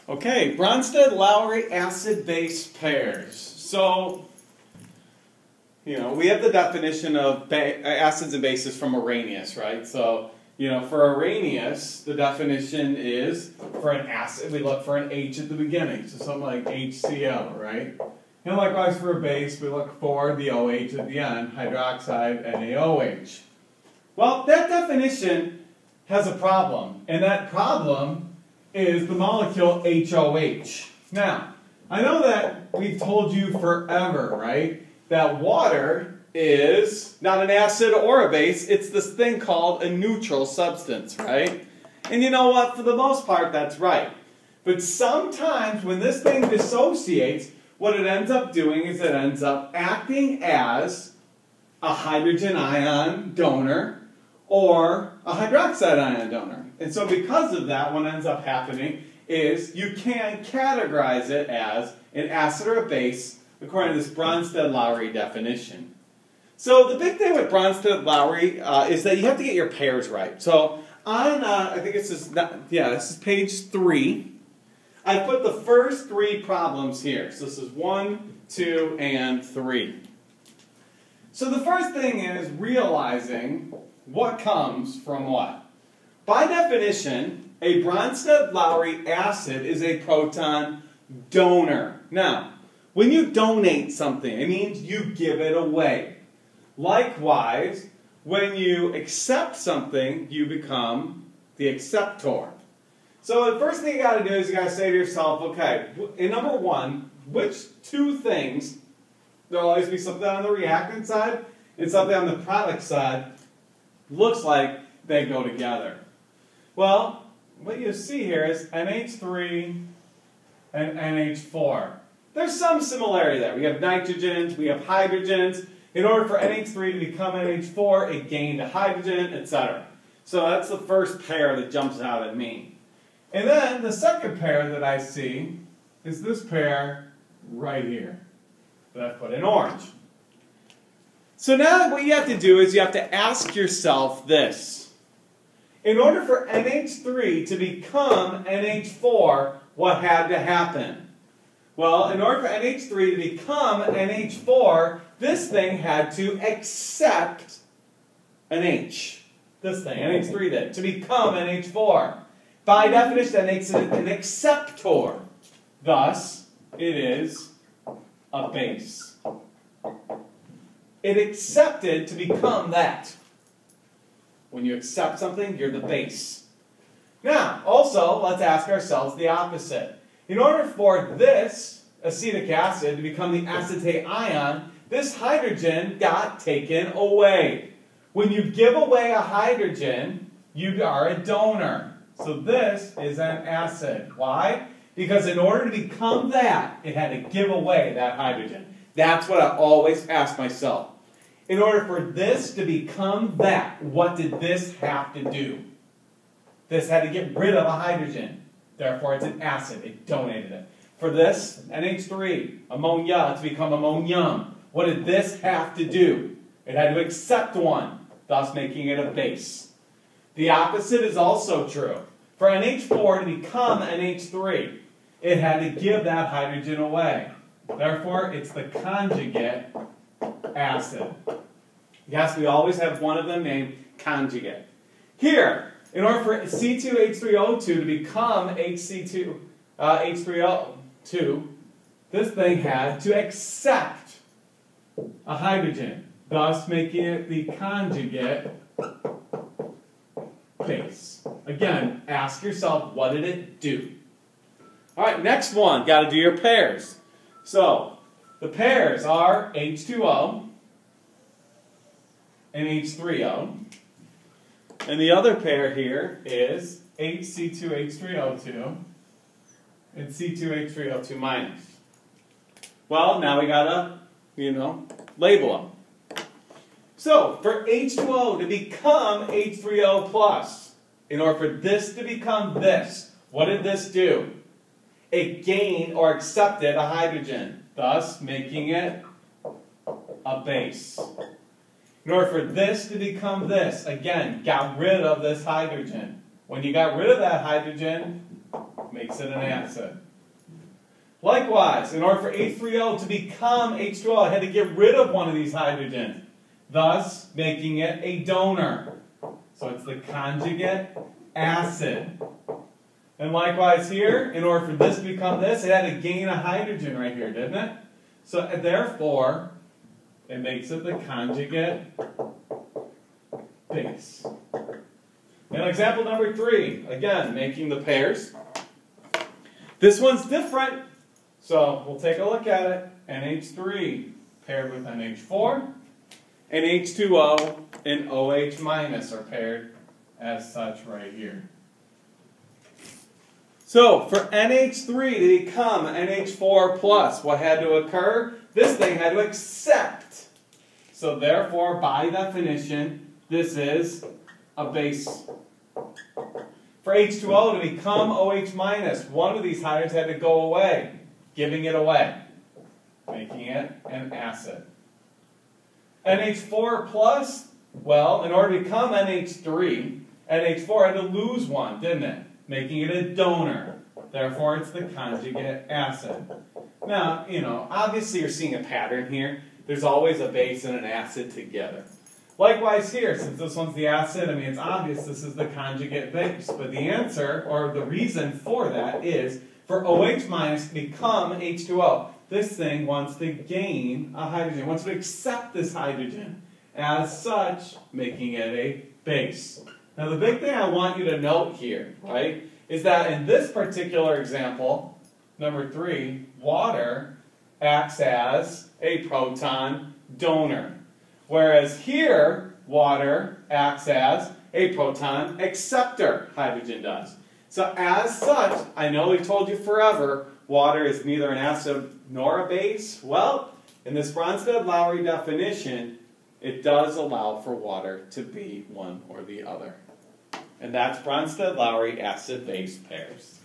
Okay, Bronsted, Lowry, acid-base pairs. So, we have the definition of acids and bases from Arrhenius, right? So, for Arrhenius, the definition is, for an acid, we look for an H at the beginning. So something like HCl, right? And likewise for a base, we look for the OH at the end, hydroxide, NaOH. Well, that definition has a problem, and that problem is the molecule HOH. Now, I know that we've told you forever, right, that water is not an acid or a base, it's this thing called a neutral substance, right? And you know what, for the most part, that's right. But sometimes when this thing dissociates, what it ends up doing is it ends up acting as a hydrogen ion donor or a hydroxide ion donor. And so because of that, what ends up happening is you can categorize it as an acid or a base according to this Bronsted-Lowry definition. So the big thing with Bronsted-Lowry is that you have to get your pairs right. So on, I think this is page 3. I put the first 3 problems here. So this is 1, 2, and 3. So the first thing is realizing what comes from what. By definition, a Bronsted-Lowry acid is a proton donor. Now, when you donate something, it means you give it away. Likewise, when you accept something, you become the acceptor. So the first thing you got to do is you got to say to yourself, okay, in number 1, which 2 things, there'll always be something on the reactant side and something on the product side, looks like they go together. Well, what you see here is NH3 and NH4. There's some similarity there. We have nitrogens, we have hydrogens. In order for NH3 to become NH4, it gained a hydrogen, etc. So that's the first pair that jumps out at me. And then the second pair that I see is this pair right here that I put in orange. So now what you have to do is you have to ask yourself this. In order for NH3 to become NH4, what had to happen? Well, in order for NH3 to become NH4, this thing had to accept an H. This thing, NH3 did, to become NH4. By definition, that makes it an acceptor. Thus, it is a base. It accepted to become that. When you accept something, you're the base. Now, also, let's ask ourselves the opposite. In order for this acetic acid to become the acetate ion, this hydrogen got taken away. When you give away a hydrogen, you are a donor. So this is an acid. Why? Because in order to become that, it had to give away that hydrogen. That's what I always ask myself. In order for this to become that, what did this have to do? This had to get rid of a hydrogen. Therefore, it's an acid. It donated it. For this, NH3, ammonia, to become ammonium, what did this have to do? It had to accept one, thus making it a base. The opposite is also true. For NH4 to become NH3, it had to give that hydrogen away. Therefore, it's the conjugate acid. Yes, we always have one of them named conjugate. Here, in order for C2H3O2 to become H3O2, this thing had to accept a hydrogen, thus making it the conjugate base. Again, ask yourself, what did it do? All right, next one, got to do your pairs. So, the pairs are H2O and H3O. And the other pair here is HC2H3O2 and C2H3O2 minus. Well, now we got to, label them. So, for H2O to become H3O plus, in order for this to become this, what did this do? It gained or accepted a hydrogen, thus making it a base. In order for this to become this, again, got rid of this hydrogen. When you got rid of that hydrogen, makes it an acid. Likewise, in order for H3O to become H2O, it had to get rid of one of these hydrogens, thus making it a donor. So it's the conjugate acid. And likewise here, in order for this to become this, it had to gain a hydrogen right here, didn't it? So therefore, it makes it the conjugate base. And example number 3, again, making the pairs. This one's different, so we'll take a look at it. NH3 paired with NH4, and H2O and OH minus are paired as such right here. So for NH3 to become NH4 plus, what had to occur? This thing had to accept. So therefore, by definition, this is a base. For H2O to become OH minus, one of these hydrogens had to go away, giving it away, making it an acid. NH4 plus, well, in order to become NH3, NH4 had to lose one, didn't it? Making it a donor. Therefore, it's the conjugate acid. Now, obviously you're seeing a pattern here. There's always a base and an acid together. Likewise here, since this one's the acid, it's obvious this is the conjugate base. But the answer, or the reason for that, is for OH minus to become H2O. This thing wants to gain a hydrogen, wants to accept this hydrogen. As such, making it a base. Now the big thing I want you to note here, right, is that in this particular example, number 3, water acts as a proton donor. Whereas here, water acts as a proton acceptor, hydrogen does. So as such, I know we've told you forever, water is neither an acid nor a base. Well, in this Bronsted-Lowry definition, it does allow for water to be one or the other. And that's Bronsted-Lowry acid-base pairs.